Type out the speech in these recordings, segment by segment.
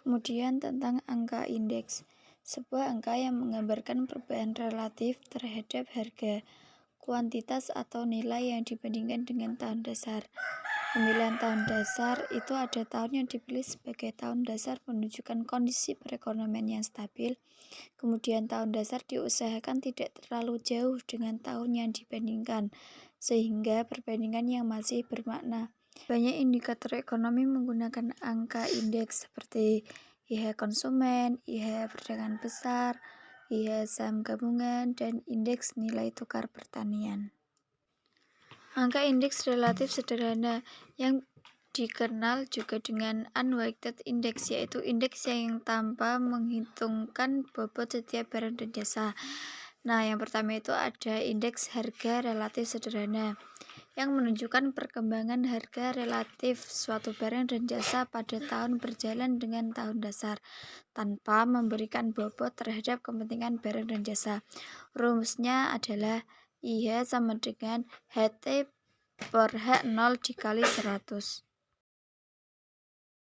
Kemudian tentang angka indeks, sebuah angka yang menggambarkan perubahan relatif terhadap harga, kuantitas atau nilai yang dibandingkan dengan tahun dasar. Pemilihan tahun dasar itu ada tahun yang dipilih sebagai tahun dasar menunjukkan kondisi perekonomian yang stabil. Kemudian tahun dasar diusahakan tidak terlalu jauh dengan tahun yang dibandingkan, sehingga perbandingan yang masih bermakna. Banyak indikator ekonomi menggunakan angka indeks seperti IHK konsumen, IHK perdagangan besar, IHK saham gabungan, dan indeks nilai tukar pertanian. Angka indeks relatif sederhana yang dikenal juga dengan unweighted index, yaitu indeks yang tanpa menghitungkan bobot setiap barang dan jasa. Nah, yang pertama itu ada indeks harga relatif sederhana yang menunjukkan perkembangan harga relatif suatu barang dan jasa pada tahun berjalan dengan tahun dasar tanpa memberikan bobot terhadap kepentingan barang dan jasa. Rumusnya adalah IH sama dengan HT per H0 dikali 100.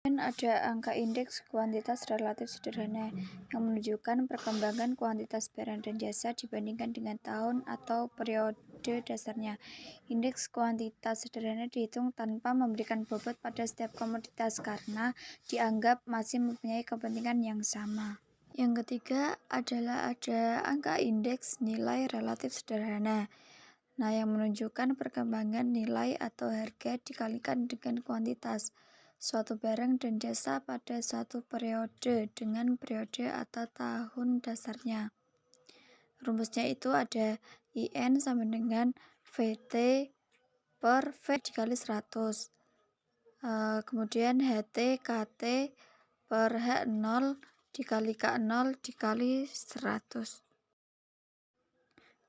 Dan ada angka indeks kuantitas relatif sederhana yang menunjukkan perkembangan kuantitas barang dan jasa dibandingkan dengan tahun atau periode dasarnya. Indeks kuantitas sederhana dihitung tanpa memberikan bobot pada setiap komoditas karena dianggap masih mempunyai kepentingan yang sama. Yang ketiga adalah ada angka indeks nilai relatif sederhana. Nah, yang menunjukkan perkembangan nilai atau harga dikalikan dengan kuantitas suatu barang dan jasa pada suatu periode dengan periode atau tahun dasarnya. Rumusnya itu ada IN sama dengan VT per V dikali 100. Kemudian HT KT per H0 dikali K0 dikali 100.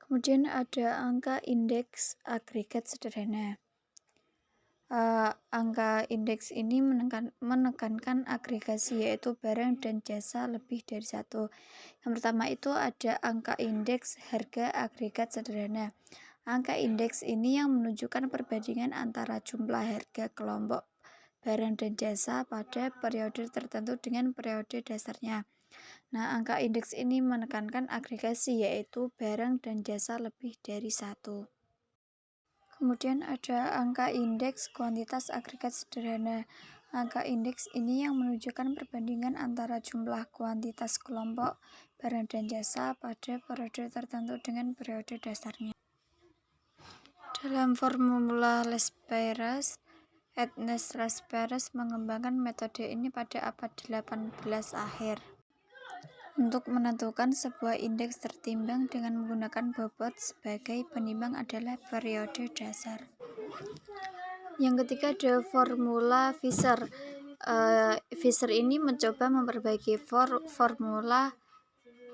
Kemudian ada angka indeks agregat sederhana. Angka indeks ini menekankan agregasi, yaitu barang dan jasa lebih dari satu. Yang pertama itu ada angka indeks harga agregat sederhana. Angka indeks ini yang menunjukkan perbandingan antara jumlah harga kelompok barang dan jasa pada periode tertentu dengan periode dasarnya. Nah, angka indeks ini menekankan agregasi, yaitu barang dan jasa lebih dari satu. Kemudian ada angka indeks kuantitas agregat sederhana. Angka indeks ini yang menunjukkan perbandingan antara jumlah kuantitas kelompok barang dan jasa pada periode tertentu dengan periode dasarnya. Dalam formula Las-Peyres, Ernest Las-Peyres mengembangkan metode ini pada abad 18 akhir. Untuk menentukan sebuah indeks tertimbang dengan menggunakan bobot sebagai penimbang adalah periode dasar. Yang ketiga ada formula Fisher. Fisher ini mencoba memperbaiki formula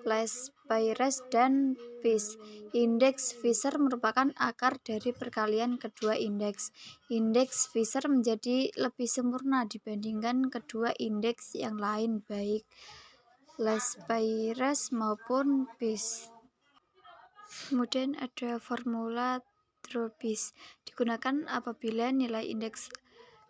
Las-Peyres dan Peirce. Indeks Fisher merupakan akar dari perkalian kedua indeks. Indeks Fisher menjadi lebih sempurna dibandingkan kedua indeks yang lain, baik Las-Peyres maupun Peirce. Kemudian ada formula Dробis, digunakan apabila nilai indeks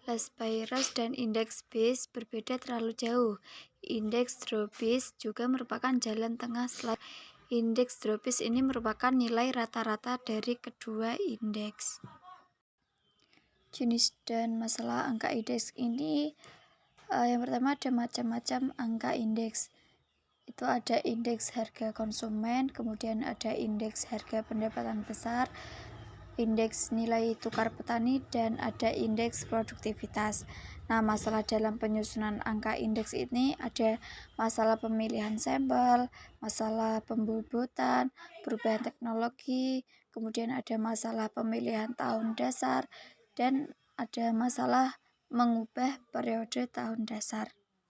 Las-Peyres dan indeks Peirce berbeda terlalu jauh. Indeks Dробis juga merupakan jalan tengah slide. Indeks Dробis ini merupakan nilai rata-rata dari kedua indeks. Jenis dan masalah angka indeks ini, yang pertama ada macam-macam angka indeks. Itu ada indeks harga konsumen, kemudian ada indeks harga pendapatan besar, indeks nilai tukar petani, dan ada indeks produktivitas. Nah, masalah dalam penyusunan angka indeks ini ada masalah pemilihan sampel, masalah pembobotan, perubahan teknologi, kemudian ada masalah pemilihan tahun dasar, dan ada masalah mengubah periode tahun dasar.